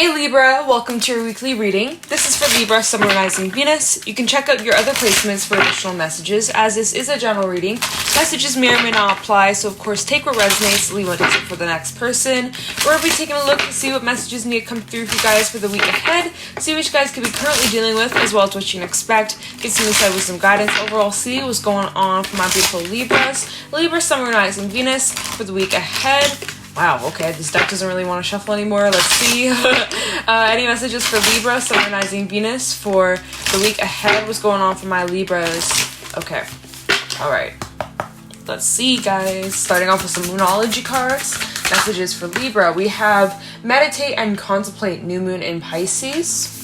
Hey Libra, welcome to your weekly reading. This is for Libra, Sun, Rising, Venus. You can check out your other placements for additional messages, as this is a general reading. Messages may or may not apply, so of course take what resonates, leave what doesn't for the next person. We'll be taking a look to see what messages need to come through for you guys for the week ahead, see what you guys could be currently dealing with, as well as what you can expect. Get some insight with some guidance. Overall, see what's going on for my beautiful Libras. Libra, Sun, Rising, Venus for the week ahead. Wow, okay, this deck doesn't really want to shuffle anymore. Let's see. Any messages for Libra, Sun, Rising, Venus for the week ahead? What's going on for my Libras? Okay, all right. Let's see, guys. Starting off with some Moonology cards. Messages for Libra. We have Meditate and Contemplate New Moon in Pisces.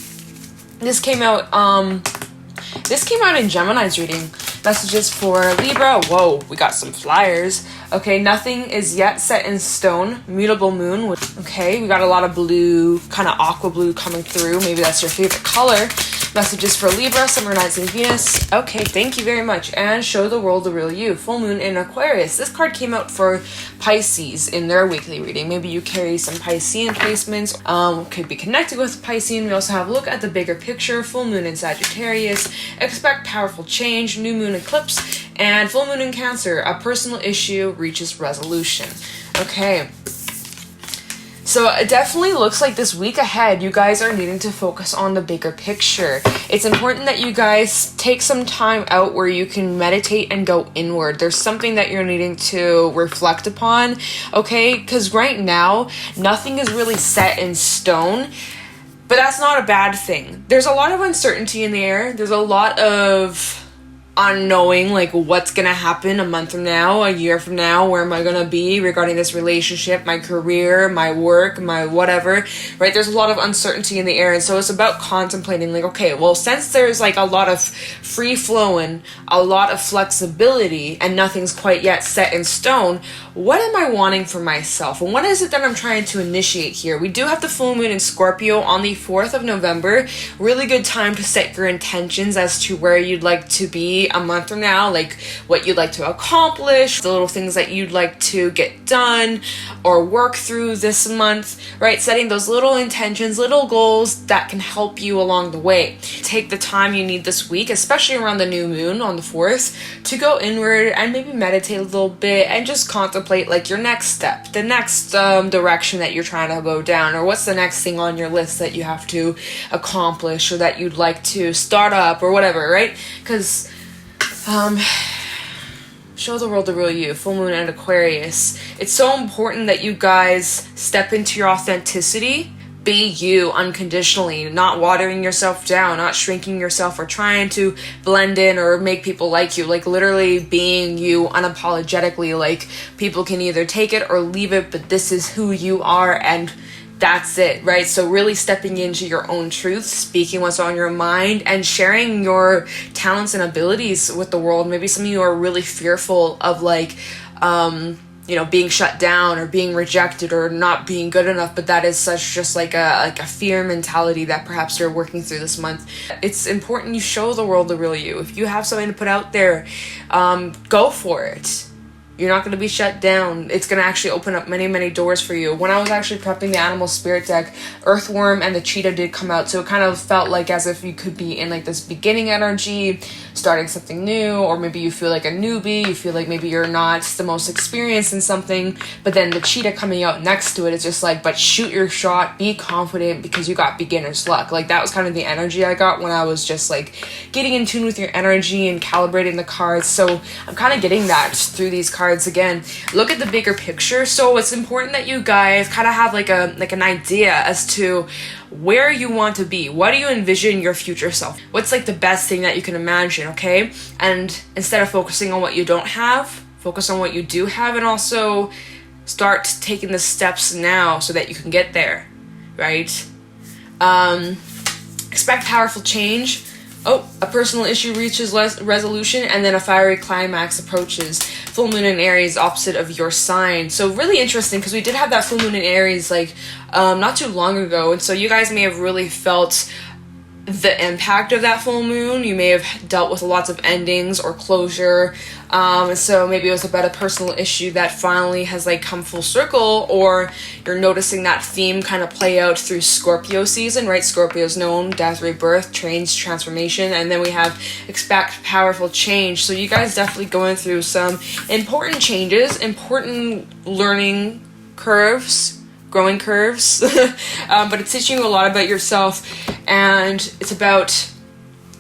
This came out in Gemini's reading. Messages for Libra. Whoa, we got some flyers. Okay, nothing is yet set in stone. Mutable moon. Okay, we got a lot of blue, kind of aqua blue coming through. Maybe that's your favorite color. Messages for Libra, Sun, Rising, Venus. Okay, thank you very much. And show the world the real you. Full moon in Aquarius. This card came out for Pisces in their weekly reading. Maybe you carry some Piscean placements. Could be connected with Piscean. We also have a look at the bigger picture. Full moon in Sagittarius. Expect powerful change. New moon eclipse. And full moon in Cancer. A personal issue reaches resolution. Okay. So it definitely looks like this week ahead, you guys are needing to focus on the bigger picture. It's important that you guys take some time out where you can meditate and go inward. There's something that you're needing to reflect upon, okay? Because right now, nothing is really set in stone, but that's not a bad thing. There's a lot of uncertainty in the air. There's a lot of unknowing, like what's gonna happen a month from now, a year from now, where am I gonna be regarding this relationship, my career, my work, my whatever, right? There's a lot of uncertainty in the air, and so it's about contemplating, like, okay, well, since there's like a lot of free flowing, a lot of flexibility, and nothing's quite yet set in stone, what am I wanting for myself? And what is it that I'm trying to initiate here? We do have the full moon in Scorpio on the 4th of November. Really good time to set your intentions as to where you'd like to be a month from now, like what you'd like to accomplish, the little things that you'd like to get done or work through this month, right? Setting those little intentions, little goals that can help you along the way. Take the time you need this week, especially around the new moon on the 4th, to go inward and maybe meditate a little bit and just contemplate like your next step, the next direction that you're trying to go down, or what's the next thing on your list that you have to accomplish or that you'd like to start up or whatever, right? Because show the world the real you, full moon and Aquarius. It's so important that you guys step into your authenticity, be you unconditionally, not watering yourself down, not shrinking yourself or trying to blend in or make people like you, like literally being you unapologetically. Like, people can either take it or leave it, but this is who you are and that's it, right? So really stepping into your own truth, speaking what's on your mind, and sharing your talents and abilities with the world. Maybe some of you are really fearful of like, being shut down or being rejected or not being good enough, but that is such just like a fear mentality that perhaps you're working through this month. It's important you show the world the real you. If you have something to put out there, go for it. You're not going to be shut down. It's going to actually open up many, many doors for you. When I was actually prepping the Animal Spirit deck, Earthworm and the Cheetah did come out. So it kind of felt like as if you could be in like this beginning energy, starting something new, or maybe you feel like a newbie. You feel like maybe you're not the most experienced in something. But then the Cheetah coming out next to it is just like, but shoot your shot, be confident because you got beginner's luck. Like that was kind of the energy I got when I was just like getting in tune with your energy and calibrating the cards. So I'm kind of getting that through these cards. Again, look at the bigger picture. So it's important that you guys kind of have like an idea as to where you want to be. What do you envision your future self? What's like the best thing that you can imagine, okay? And instead of focusing on what you don't have, focus on what you do have, and also start taking the steps now so that you can get there, right? Expect powerful change. Oh, a personal issue reaches resolution, and then a fiery climax approaches. Full moon in Aries, opposite of your sign. So really interesting, because we did have that full moon in Aries like not too long ago, and so you guys may have really felt the impact of that full moon. You may have dealt with lots of endings or closure, so maybe it was about a personal issue that finally has like come full circle, or you're noticing that theme kind of play out through Scorpio season, right? Scorpio's known death, rebirth, change, transformation, and then we have expect powerful change. So you guys definitely going through some important changes, important learning curves, growing curves, but it's teaching you a lot about yourself, and it's about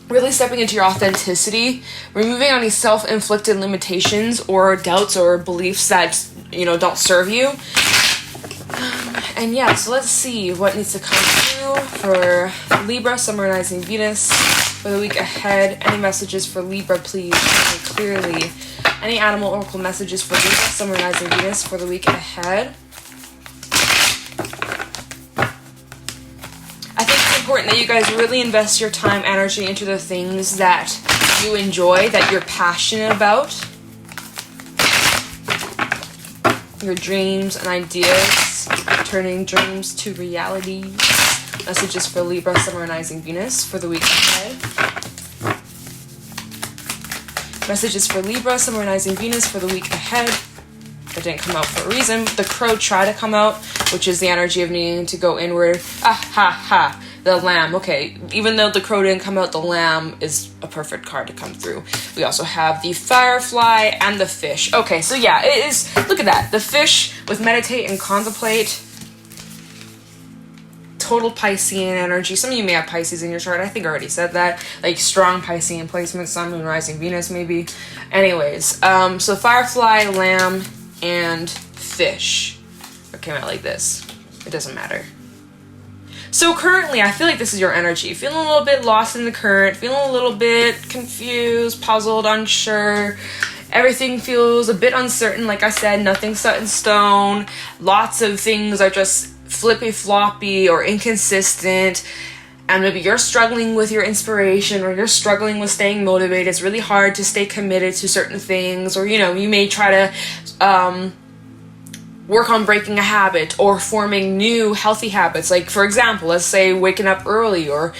really stepping into your authenticity, removing any self-inflicted limitations or doubts or beliefs that, you know, don't serve you. And yeah, so let's see what needs to come through for Libra, Sun, Moon, Rising, Venus for the week ahead. Any messages for Libra, please, clearly. Any animal oracle messages for Libra, Sun, Moon, Rising, Venus for the week ahead. I think it's important that you guys really invest your time, energy into the things that you enjoy, that you're passionate about. Your dreams and ideas, turning dreams to reality. Messages for Libra, Sun, Moon, Rising, Venus for the week ahead. Messages for Libra, Sun, Moon, Rising, Venus for the week ahead. That didn't come out for a reason. The crow tried to come out, which is the energy of needing to go inward. The lamb. Okay, even though the crow didn't come out, the lamb is a perfect card to come through. We also have the firefly and the fish. Okay, so yeah, it is, look at that. The fish with meditate and contemplate. Total Piscean energy. Some of you may have Pisces in your chart. I think I already said that. Like strong Piscean placement, Sun, Moon, Rising, Venus maybe. Anyways, so firefly, lamb, and fish. It came out like this. It doesn't matter. So currently, I feel like this is your energy. Feeling a little bit lost in the current, feeling a little bit confused, puzzled, unsure. Everything feels a bit uncertain. Like I said, nothing's set in stone. Lots of things are just flippy-floppy or inconsistent. And maybe you're struggling with your inspiration, or you're struggling with staying motivated. It's really hard to stay committed to certain things, or, you know, you may try to work on breaking a habit or forming new healthy habits. Like, for example, let's say waking up early, or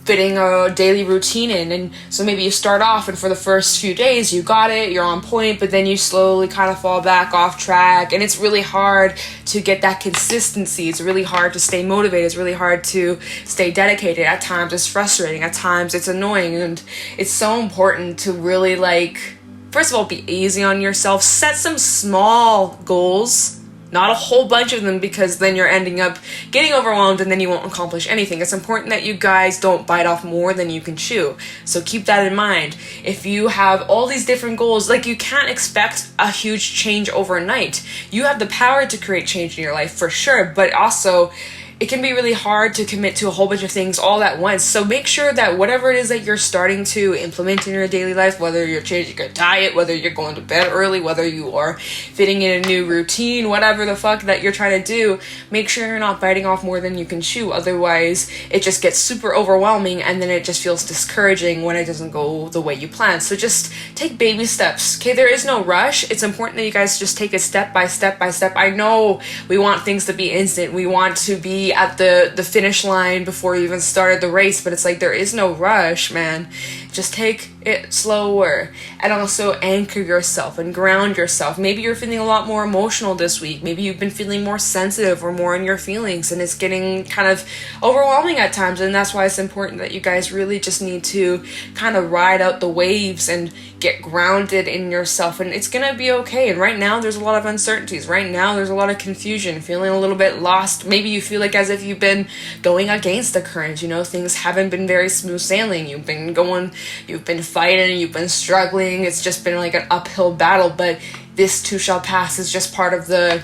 fitting a daily routine in. And so maybe you start off and for the first few days you got it, you're on point, but then you slowly kind of fall back off track, and it's really hard to get that consistency. It's really hard to stay motivated. It's really hard to stay dedicated. At times it's frustrating, at times it's annoying, and it's so important to really, like, first of all, be easy on yourself. Set some small goals, not a whole bunch of them, because then you're ending up getting overwhelmed and then you won't accomplish anything. It's important that you guys don't bite off more than you can chew. So keep that in mind. If you have all these different goals, like, you can't expect a huge change overnight. You have the power to create change in your life for sure, but also it can be really hard to commit to a whole bunch of things all at once. So make sure that whatever it is that you're starting to implement in your daily life, whether you're changing your diet, whether you're going to bed early, whether you are fitting in a new routine, whatever the fuck that you're trying to do, make sure you're not biting off more than you can chew. Otherwise, it just gets super overwhelming, and then it just feels discouraging when it doesn't go the way you plan. So just take baby steps, okay? There is no rush. It's important that you guys just take it step by step by step. I know we want things to be instant. We want to be at the finish line before you even started the race, but it's like, there is no rush, man. Just take it slower, and also anchor yourself and ground yourself. Maybe you're feeling a lot more emotional this week. Maybe you've been feeling more sensitive or more in your feelings, and it's getting kind of overwhelming at times, and that's why it's important that you guys really just need to kind of ride out the waves and get grounded in yourself, and it's gonna be okay. And right now there's a lot of uncertainties. Right now there's a lot of confusion, feeling a little bit lost. Maybe you feel like as if you've been going against the current, you know, things haven't been very smooth sailing. You've been fighting, you've been struggling. It's just been like an uphill battle, but this too shall pass. Is just part of the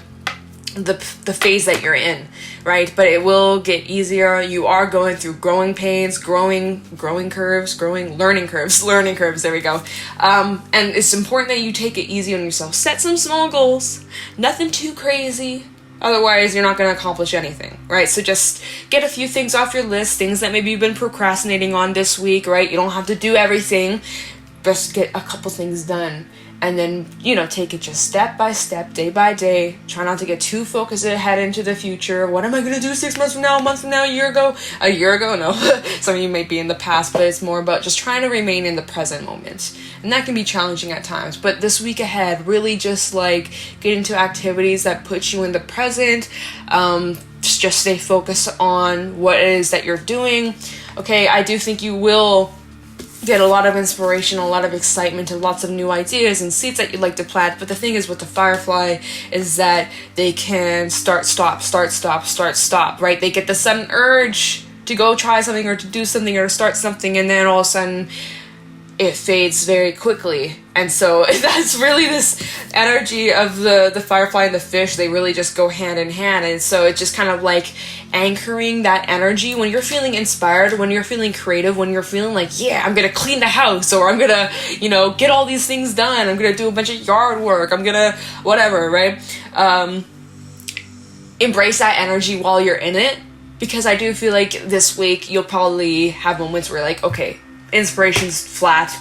phase that you're in, right? But it will get easier. You are going through growing pains, learning curves, there we go. And it's important that you take it easy on yourself. Set some small goals, nothing too crazy. Otherwise, you're not going to accomplish anything, right? So just get a few things off your list, things that maybe you've been procrastinating on this week, right? You don't have to do everything. Just get a couple things done. and then, you know, take it just step by step, day by day. Try not to get too focused ahead into the future. What am I going to do 6 months from now, a month from now, a year ago? A year ago? No. Some of you may be in the past, but it's more about just trying to remain in the present moment. And that can be challenging at times. But this week ahead, really just like get into activities that put you in the present. Just stay focused on what it is that you're doing. Okay, I do think you will get a lot of inspiration, a lot of excitement, and lots of new ideas and seeds that you'd like to plant. But the thing is with the Firefly is that they can start, stop, right? They get the sudden urge to go try something or to do something or to start something, and then all of a sudden it fades very quickly. And so that's really this energy of the Firefly and the fish. They really just go hand in hand. And so it's just kind of like anchoring that energy when you're feeling inspired, when you're feeling creative, when you're feeling like, yeah, I'm gonna clean the house, or I'm gonna, you know, get all these things done, I'm gonna do a bunch of yard work, I'm gonna whatever, right? Embrace that energy while you're in it, because I do feel like this week you'll probably have moments where you're like, okay, inspiration's flat,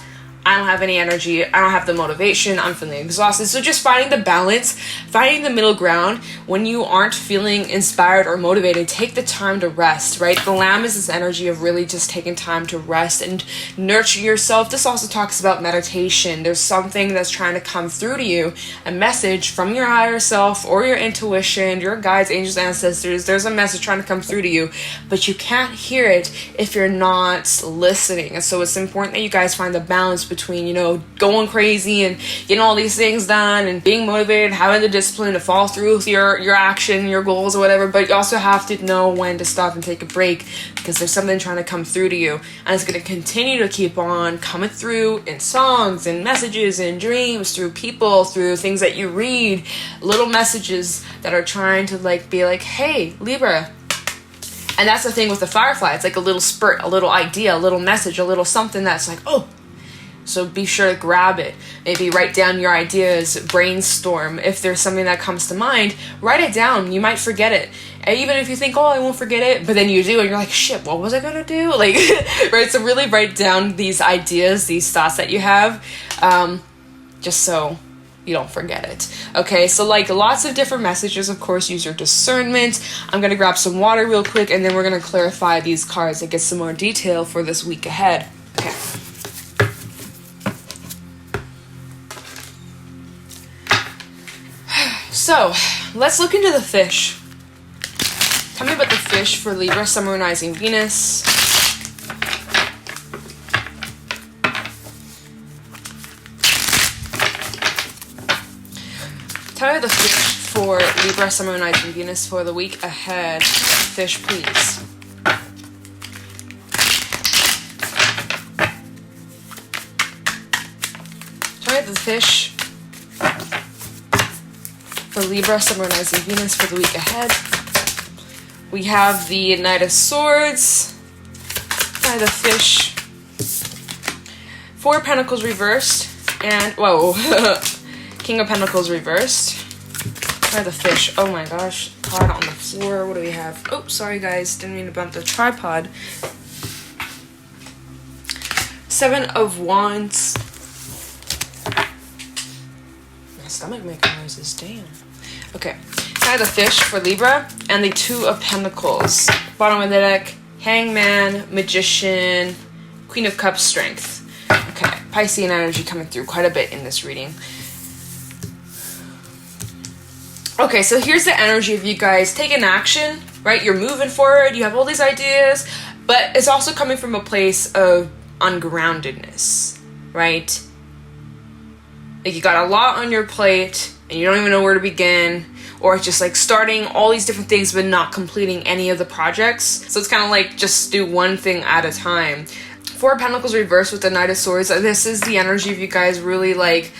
I don't have any energy, I don't have the motivation, I'm feeling exhausted. So just finding the balance, finding the middle ground. When you aren't feeling inspired or motivated, take the time to rest, right? The lamb is this energy of really just taking time to rest and nurture yourself. This also talks about meditation. There's something that's trying to come through to you, a message from your higher self or your intuition, your guides, angels, ancestors. There's a message trying to come through to you, but you can't hear it if you're not listening. And so it's important that you guys find the balance between, you know, going crazy and getting all these things done and being motivated, having the discipline to follow through with your action, your goals or whatever, but you also have to know when to stop and take a break, because there's something trying to come through to you, and it's going to continue to keep on coming through in songs and messages and dreams, through people, through things that you read, little messages that are trying to like be like, hey, Libra. And that's the thing with the Firefly. It's like a little spurt, a little idea, a little message, a little something that's like, oh. So be sure to grab it. Maybe write down your ideas, brainstorm. If there's something that comes to mind, write it down. You might forget it. And even if you think, oh, I won't forget it, but then you do and you're like, shit, what was I gonna do? Like, right? So really write down these ideas, these thoughts that you have, just so you don't forget it. Okay, so like lots of different messages. Of course, use your discernment. I'm gonna grab some water real quick, and then we're gonna clarify these cards and get some more detail for this week ahead. Okay. So, let's look into the fish. Tell me about the fish for Libra, Sun, Moon, Rising, Venus. Tell me about the fish for Libra, Sun, Moon, Rising, Venus for the week ahead. Fish, please. Tell me about the fish for Libra, Sun, Moon, Rising, Venus for the week ahead. We have the Knight of Swords, by the fish, Four of Pentacles reversed, and, whoa, King of Pentacles reversed, by the fish. Oh my gosh, card on the floor. What do we have? Oh, sorry guys, didn't mean to bump the tripod. Seven of Wands. My stomach making noises, damn. Okay, I the fish for Libra, and the Two of Pentacles. Bottom of the deck, Hangman, Magician, Queen of Cups, Strength. Okay, Piscean energy coming through quite a bit in this reading. Okay, so here's the energy of you guys taking action, right? You're moving forward, you have all these ideas, but it's also coming from a place of ungroundedness, right? Like you got a lot on your plate, and you don't even know where to begin, or it's just like starting all these different things but not completing any of the projects. So it's kind of like just do one thing at a time. Four of Pentacles reversed with the Knight of Swords. This is the energy of you guys really like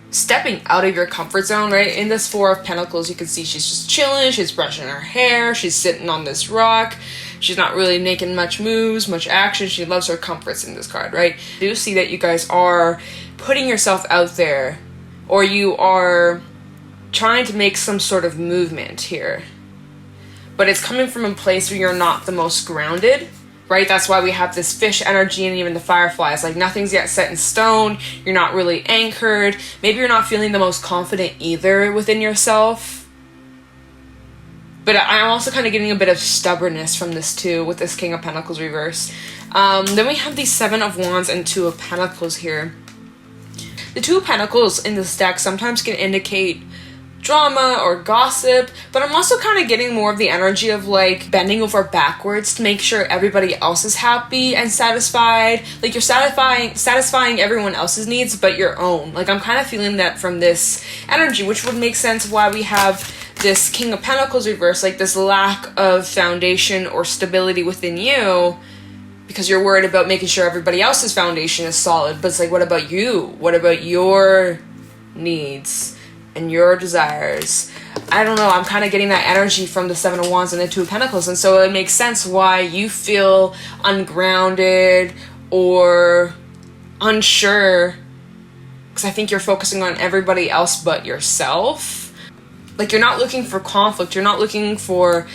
stepping out of your comfort zone, right? In this Four of Pentacles, you can see she's just chilling, she's brushing her hair, she's sitting on this rock, she's not really making much moves, much action. She loves her comforts in this card, right? I do see that you guys are putting yourself out there, or you are trying to make some sort of movement here, but it's coming from a place where you're not the most grounded. right? That's why we have this fish energy and even the Firefly. It's like nothing's yet set in stone. You're not really anchored. Maybe you're not feeling the most confident either within yourself. But I'm also kind of getting a bit of stubbornness from this too with this King of Pentacles reverse. Then we have the Seven of Wands and Two of Pentacles here. The Two of Pentacles in this deck sometimes can indicate drama or gossip, but I'm also kind of getting more of the energy of like bending over backwards to make sure everybody else is happy and satisfied. Like you're satisfying everyone else's needs but your own. Like I'm kind of feeling that from this energy, which would make sense why we have this King of Pentacles reverse, like this lack of foundation or stability within you, because you're worried about making sure everybody else's foundation is solid. But it's like, what about you? What about your needs and your desires? I don't know. I'm kind of getting that energy from the Seven of Wands and the Two of Pentacles. And so it makes sense why you feel ungrounded or unsure, because I think you're focusing on everybody else but yourself. Like you're not looking for conflict. You're not looking for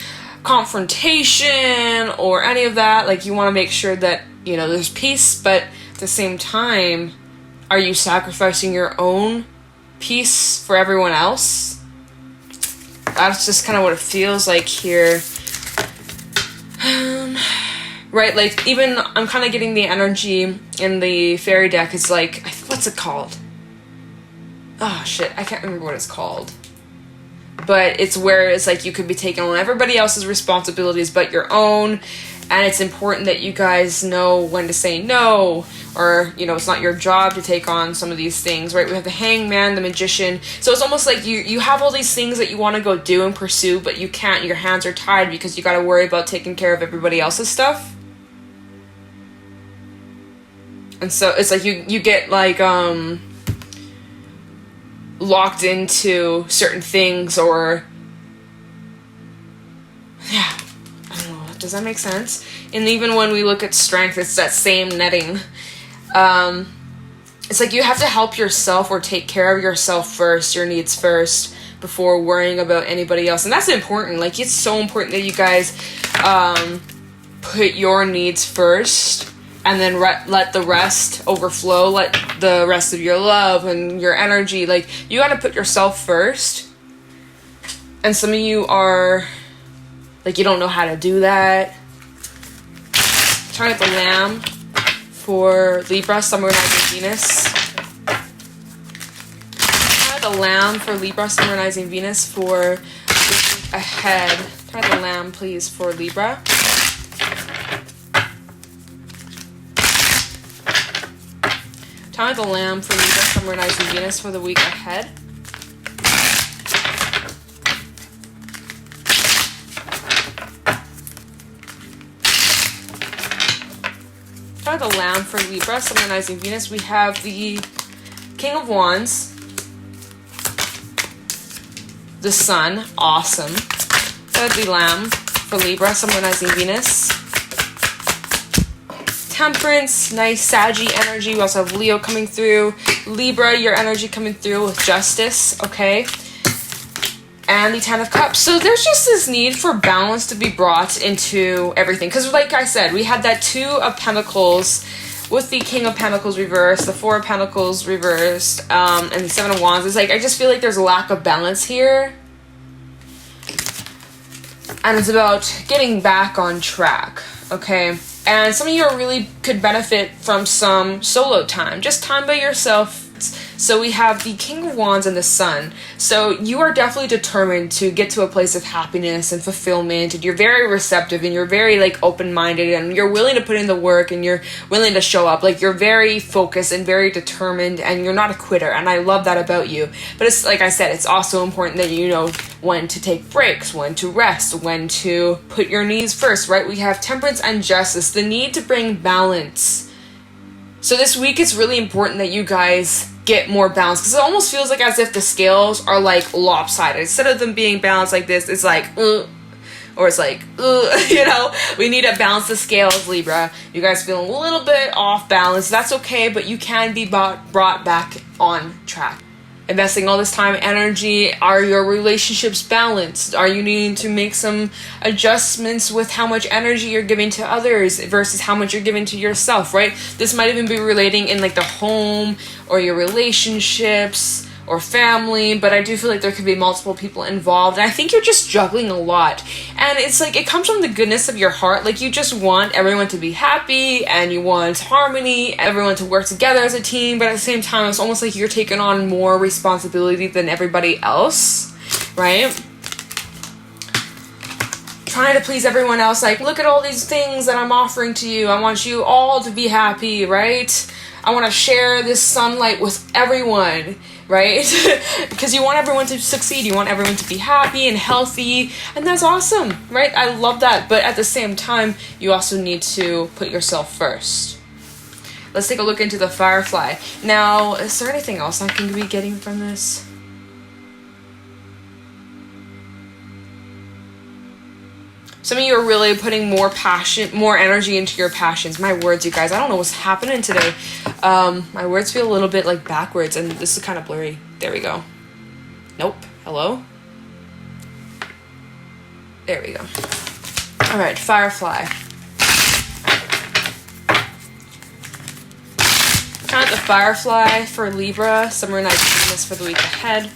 confrontation or any of that. Like you want to make sure that, you know, there's peace, but at the same time, are you sacrificing your own peace for everyone else? That's just kind of what it feels like here. Right, like even I'm kind of getting the energy in the fairy deck. It's like, what's it called? Oh shit, I can't remember what it's called. But it's where it's like you could be taking on everybody else's responsibilities but your own. And it's important that you guys know when to say no, or, you know, it's not your job to take on some of these things, right? We have the Hangman, the Magician. So it's almost like you have all these things that you want to go do and pursue, but you can't. Your hands are tied because you got to worry about taking care of everybody else's stuff. And so it's like you get like locked into certain things, or yeah, I don't know, does that make sense? And even when we look at strength, it's that same netting. It's like you have to help yourself or take care of yourself first, your needs first, before worrying about anybody else. And that's important. Like it's so important that you guys put your needs first, and then let the rest overflow, let the rest of your love and your energy, like, you gotta put yourself first. And some of you are, like, you don't know how to do that. Try out the Lamb for Libra, Sun, Moon, Rising, Venus. Try out the Lamb for Libra, Sun, Moon, Rising, Venus for ahead. Try out the Lamb, please, for Libra. Time of the Lamb for Libra, Sun, Moon, Rising, Venus for the week ahead. Time of the Lamb for Libra, Sun, Moon, Rising, Venus. We have the King of Wands, the Sun, awesome. Time of the Lamb for Libra, Sun, Moon, Rising, Venus. Temperance, nice Saggy energy. We also have Leo coming through. Libra, your energy coming through with Justice, okay? And the Ten of Cups. So there's just this need for balance to be brought into everything. Because like I said, we had that Two of Pentacles with the King of Pentacles reversed, the Four of Pentacles reversed, and the Seven of Wands. It's like, I just feel like there's a lack of balance here. And it's about getting back on track, okay? And some of you really could benefit from some solo time, just time by yourself. So we have the King of Wands and the Sun. So you are definitely determined to get to a place of happiness and fulfillment, and you're very receptive, and you're very like open-minded, and you're willing to put in the work, and you're willing to show up. Like you're very focused and very determined, and you're not a quitter, and I love that about you. But it's like I said, it's also important that you know when to take breaks, when to rest, when to put your needs first, right? We have Temperance and Justice, the need to bring balance. So this week it's really important that you guys get more balance, because it almost feels like as if the scales are like lopsided. Instead of them being balanced like this, it's like or it's like you know, we need to balance the scales, Libra. You guys feel a little bit off balance, that's okay, but you can be brought back on track. investing all this time, energy? Are your relationships balanced? Are you needing to make some adjustments with how much energy you're giving to others versus how much you're giving to yourself, right? This might even be relating in like the home or your relationships or family, but I do feel like there could be multiple people involved, and I think you're just juggling a lot. And it's like, it comes from the goodness of your heart. Like, you just want everyone to be happy, and you want harmony, everyone to work together as a team, but at the same time, it's almost like you're taking on more responsibility than everybody else, right? Trying to please everyone else, like, look at all these things that I'm offering to you. I want you all to be happy, right? I want to share this sunlight with everyone, right? Because you want everyone to succeed. You want everyone to be happy and healthy, and that's awesome, right? I love that. But at the same time, you also need to put yourself first. Let's take a look into the Firefly. Now, is there anything else I can be getting from this? Some of you are really putting more passion, more energy into your passions. My words, you guys, I don't know what's happening today. My words feel a little bit like backwards, and this is kind of blurry. There we go. Nope. Hello? There we go. All right, Firefly. Count the Firefly for Libra, Summer Night Venus for the week ahead.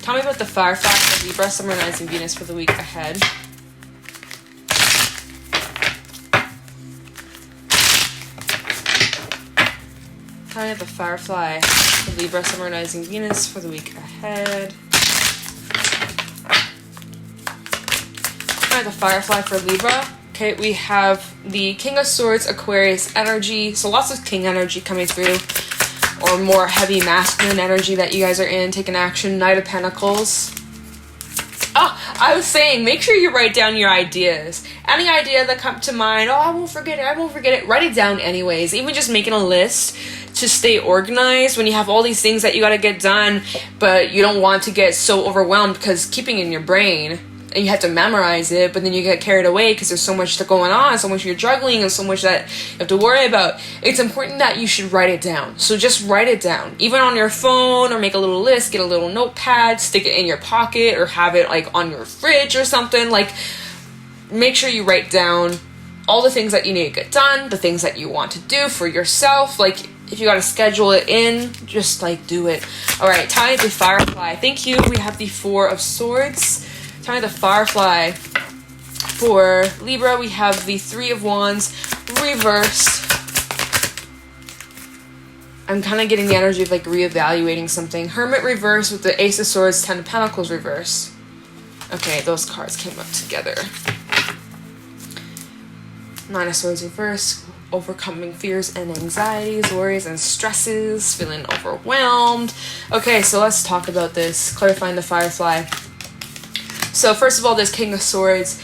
Tell me about the Firefly for Libra, Summer Nights and Venus for the week ahead. Tell me about the Firefly for Libra, Summer Nights and Venus for the week ahead. Tell me the Firefly for Libra. Okay, we have the King of Swords, Aquarius energy. So lots of King energy coming through. Or more heavy masculine energy that you guys are in, taking action. Knight of Pentacles. Oh, I was saying, make sure you write down your ideas. Any idea that come to mind, oh, I won't forget it. Write it down anyways. Even just making a list to stay organized when you have all these things that you got to get done, but you don't want to get so overwhelmed because keeping in your brain, and you have to memorize it, but then you get carried away because there's so much going on, so much you're juggling, and so much that you have to worry about. It's important that you should write it down. So just write it down, even on your phone, or make a little list, get a little notepad, stick it in your pocket, or have it like on your fridge or something. Like, make sure you write down all the things that you need to get done, the things that you want to do for yourself. Like, if you got to schedule it in, just like do it. All right, tie the Firefly. Thank you. We have the Four of Swords. Tie the Firefly. For Libra, we have the Three of Wands reversed. I'm kind of getting the energy of like reevaluating something. Hermit reversed with the Ace of Swords, Ten of Pentacles reversed. Okay, those cards came up together. Nine of Swords reversed. Overcoming fears and anxieties, worries and stresses, feeling overwhelmed. Okay, so let's talk about this. Clarifying the Firefly. So first of all, this King of Swords,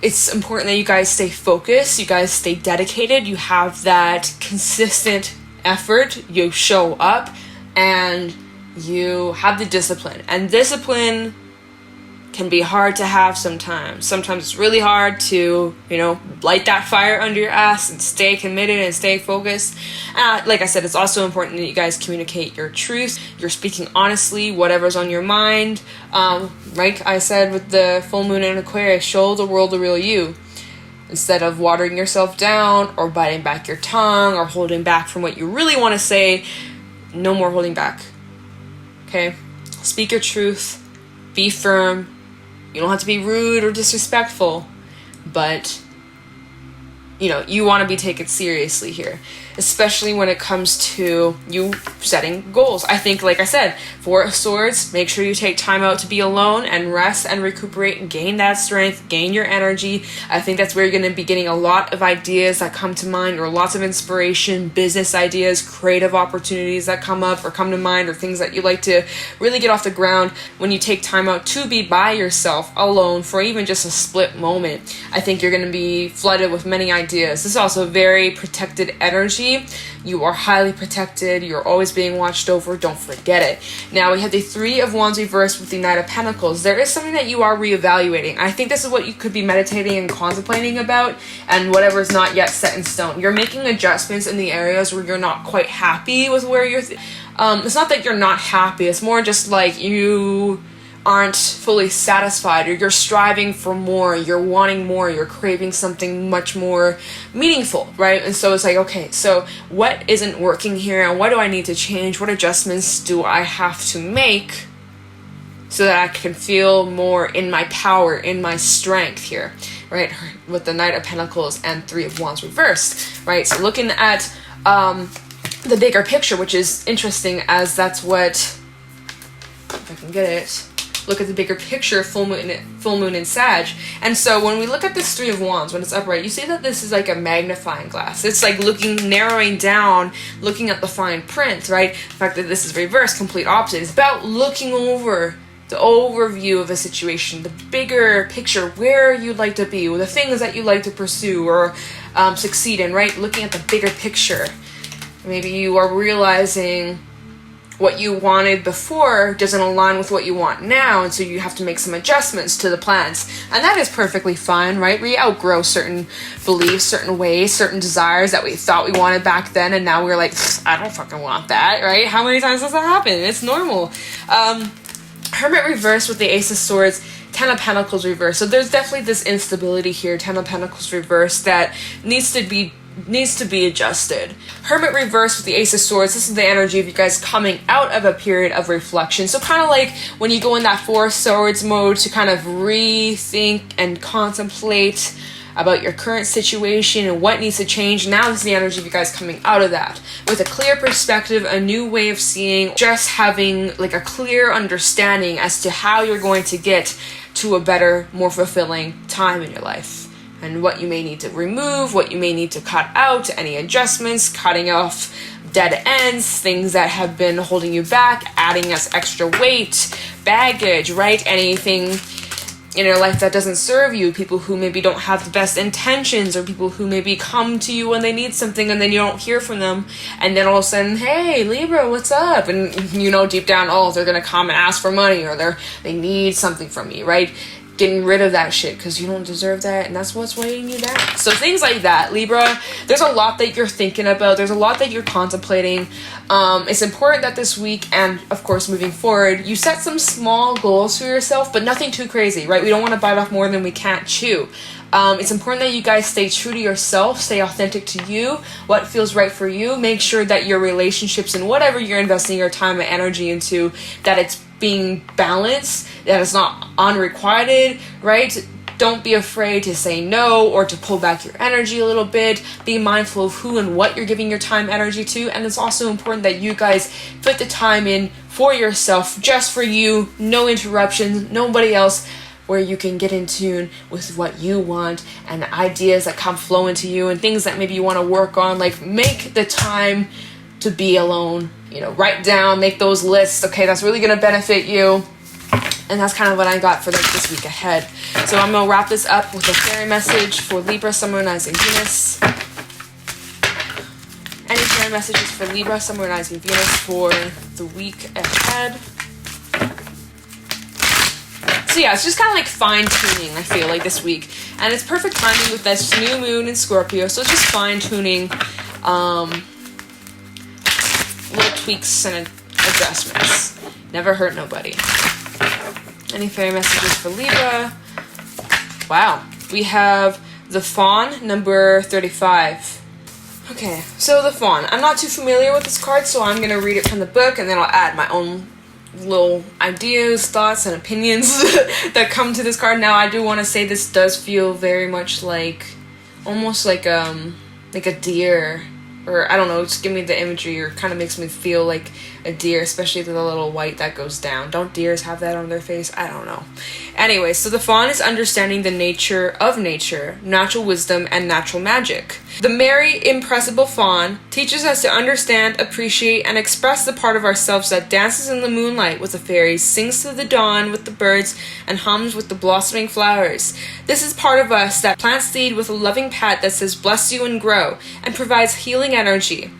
it's important that you guys stay focused, you guys stay dedicated, you have that consistent effort, you show up, and you have the discipline. And discipline can be hard to have sometimes. Sometimes it's really hard to, light that fire under your ass and stay committed and stay focused. Like I said, it's also important that you guys communicate your truth. You're speaking honestly, whatever's on your mind. Like I said with the full moon in Aquarius, show the world the real you. Instead of watering yourself down or biting back your tongue or holding back from what you really want to say, no more holding back. Okay? Speak your truth. Be firm. You don't have to be rude or disrespectful, but, you want to be taken seriously here, especially when it comes to you setting goals. I think, like I said, Four of Swords, make sure you take time out to be alone and rest and recuperate and gain that strength, gain your energy. I think that's where you're going to be getting a lot of ideas that come to mind, or lots of inspiration, business ideas, creative opportunities that come up or come to mind, or things that you like to really get off the ground when you take time out to be by yourself, alone, for even just a split moment. I think you're going to be flooded with many ideas. This is also very protected energy. energy. You are highly protected. You're always being watched over. Don't forget it. Now we have the Three of Wands reversed with the Knight of Pentacles. There is something that you are reevaluating. I think this is what you could be meditating and contemplating about, and whatever is not yet set in stone. You're making adjustments in the areas where you're not quite happy with where you're... it's not that you're not happy. It's more just like you aren't fully satisfied, or you're striving for more, you're wanting more, you're craving something much more meaningful, right? And so it's like, okay, so what isn't working here, and what do I need to change? What adjustments do I have to make so that I can feel more in my power, in my strength here, right? With the Knight of Pentacles and Three of Wands reversed, right? So looking at the bigger picture, which is interesting, as that's what, if I can get it, look at the bigger picture, full moon in Sag. And so when we look at this Three of Wands, when it's upright, you see that this is like a magnifying glass. It's like narrowing down, looking at the fine print, right? The fact that this is reversed, complete opposite. It's about looking over the overview of a situation, the bigger picture, where you'd like to be, or the things that you'd like to pursue or succeed in, right? Looking at the bigger picture. Maybe you are realizing what you wanted before doesn't align with what you want now, and so you have to make some adjustments to the plans. And that is perfectly fine, right? We outgrow certain beliefs, certain ways, certain desires that we thought we wanted back then, and now we're like, I don't fucking want that, right? How many times does that happen? It's normal. Hermit reversed with the Ace of Swords, Ten of Pentacles reversed. So there's definitely this instability here, Ten of Pentacles reversed, that needs to be adjusted. Hermit reversed with the Ace of Swords. This is the energy of you guys coming out of a period of reflection. So kind of like when you go in that Four of Swords mode to kind of rethink and contemplate about your current situation and what needs to change. Now this is the energy of you guys coming out of that with a clear perspective, a new way of seeing, just having like a clear understanding as to how you're going to get to a better, more fulfilling time in your life. And what you may need to remove, what you may need to cut out, any adjustments, cutting off dead ends, things that have been holding you back, adding us extra weight, baggage, right? Anything in your life that doesn't serve you, people who maybe don't have the best intentions, or people who maybe come to you when they need something and then you don't hear from them, and then all of a sudden, hey Libra, what's up? And you know deep down, oh, they're gonna come and ask for money, or they need something from you, right? Getting rid of that shit because you don't deserve that, and that's what's weighing you down. So things like that, Libra, there's a lot that you're thinking about, there's a lot that you're contemplating. It's important that this week, and of course moving forward, you set some small goals for yourself, but nothing too crazy, right? We don't want to bite off more than we can't chew. It's important that you guys stay true to yourself, stay authentic to you, what feels right for you. Make sure that your relationships and whatever you're investing your time and energy into, that it's being balanced, that it's not unrequited, right? Don't be afraid to say no or to pull back your energy a little bit. Be mindful of who and what you're giving your time energy to. And it's also important that you guys put the time in for yourself, just for you, no interruptions, nobody else, where you can get in tune with what you want and ideas that come flowing to you and things that maybe you want to work on. Like, make the time to be alone, write down, make those lists. Okay, that's really going to benefit you. And that's kind of what I got for this week ahead. So I'm going to wrap this up with a fairy message for Libra, Sun, Moon, Rising, Venus. Any fairy messages for Libra, Sun, Moon, Rising, Venus for the week ahead? So yeah, it's just kind of like fine-tuning, I feel like, this week. And it's perfect timing with this new moon in Scorpio. So it's just fine-tuning, little tweaks and adjustments. Never hurt nobody. Any fairy messages for Libra? Wow. We have the Fawn, number 35. Okay, so the Fawn. I'm not too familiar with this card, so I'm going to read it from the book, and then I'll add my own little ideas, thoughts, and opinions that come to this card. Now, I do want to say this does feel very much like, almost like a deer, or I don't know, just give me the imagery, or kind of makes me feel like a deer, especially the little white that goes down. Don't deers have that on their face? I don't know. Anyway, so the fawn is understanding the nature of nature, natural wisdom, and natural magic. The merry, impressible fawn teaches us to understand, appreciate, and express the part of ourselves that dances in the moonlight with the fairies, sings to the dawn with the birds, and hums with the blossoming flowers. This is part of us that plants seed with a loving pat that says bless you and grow, and provides healing energy.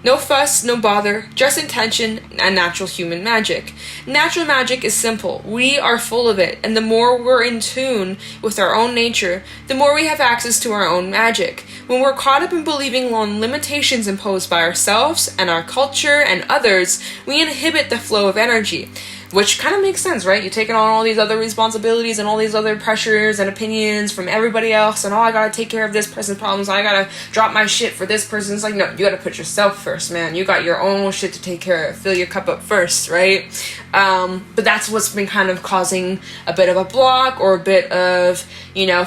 No fuss, no bother, just intention and natural human magic. Natural magic is simple. We are full of it, and the more we're in tune with our own nature, the more we have access to our own magic. When we're caught up in believing on limitations imposed by ourselves and our culture and others, we inhibit the flow of energy. Which kind of makes sense, right? You're taking on all these other responsibilities and all these other pressures and opinions from everybody else, and I gotta take care of this person's problems, I gotta drop my shit for this person. It's like, no, you gotta put yourself first, man. You got your own shit to take care of. Fill your cup up first, right? But that's what's been kind of causing a bit of a block, or a bit of,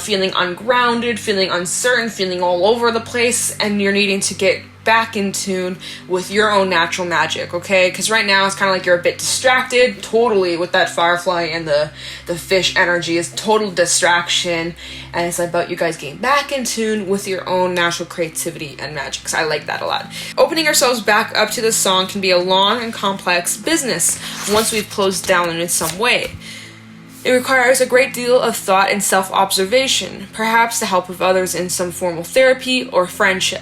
feeling ungrounded, feeling uncertain, feeling all over the place, and you're needing to get back in tune with your own natural magic, okay? Because right now it's kind of like you're a bit distracted, totally, with that firefly and the fish energy is total distraction, and it's about you guys getting back in tune with your own natural creativity and magic. So I like that a lot. Opening ourselves back up to the song can be a long and complex business once we've closed down in some way. It requires a great deal of thought and self-observation, perhaps the help of others in some formal therapy or friendship.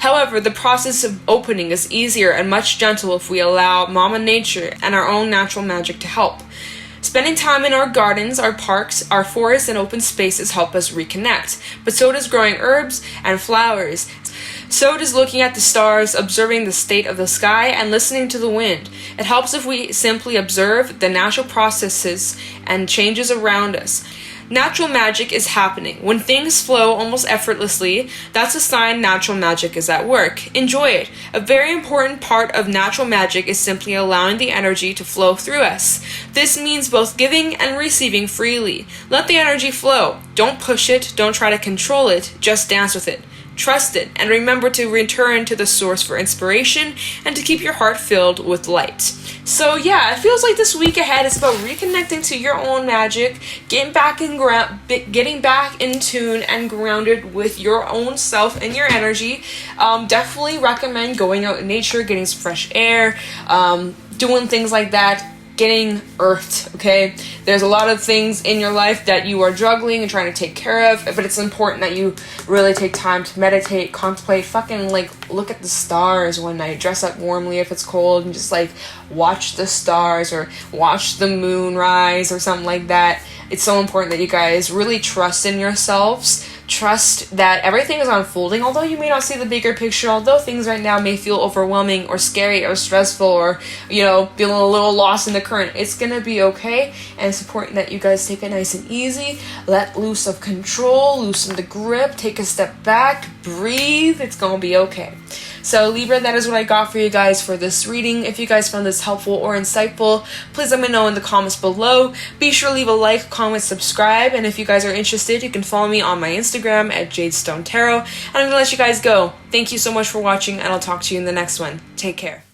However, the process of opening is easier and much gentler if we allow Mama Nature and our own natural magic to help. Spending time in our gardens, our parks, our forests, and open spaces help us reconnect, but so does growing herbs and flowers. So does looking at the stars, observing the state of the sky, and listening to the wind. It helps if we simply observe the natural processes and changes around us. Natural magic is happening. When things flow almost effortlessly, that's a sign natural magic is at work. Enjoy it. A very important part of natural magic is simply allowing the energy to flow through us. This means both giving and receiving freely. Let the energy flow. Don't push it. Don't try to control it. Just dance with it. Trust it, and remember to return to the source for inspiration and to keep your heart filled with light. So yeah, it feels like this week ahead is about reconnecting to your own magic, getting back in tune and grounded with your own self and your energy. Definitely recommend going out in nature, getting some fresh air, doing things like that. Getting earthed, okay? There's a lot of things in your life that you are juggling and trying to take care of, but it's important that you really take time to meditate, contemplate, look at the stars one night, dress up warmly if it's cold, and just watch the stars or watch the moon rise or something like that. It's so important that you guys really trust in yourselves. Trust that everything is unfolding, although you may not see the bigger picture, although things right now may feel overwhelming or scary or stressful or, feeling a little lost in the current. It's gonna be okay, and it's important that you guys take it nice and easy, let loose of control, loosen the grip, take a step back, breathe, it's gonna be okay. So Libra, that is what I got for you guys for this reading. If you guys found this helpful or insightful, please let me know in the comments below. Be sure to leave a like, comment, subscribe, and if you guys are interested, you can follow me on my Instagram at JadeStoneTarot. And I'm going to let you guys go. Thank you so much for watching, and I'll talk to you in the next one. Take care.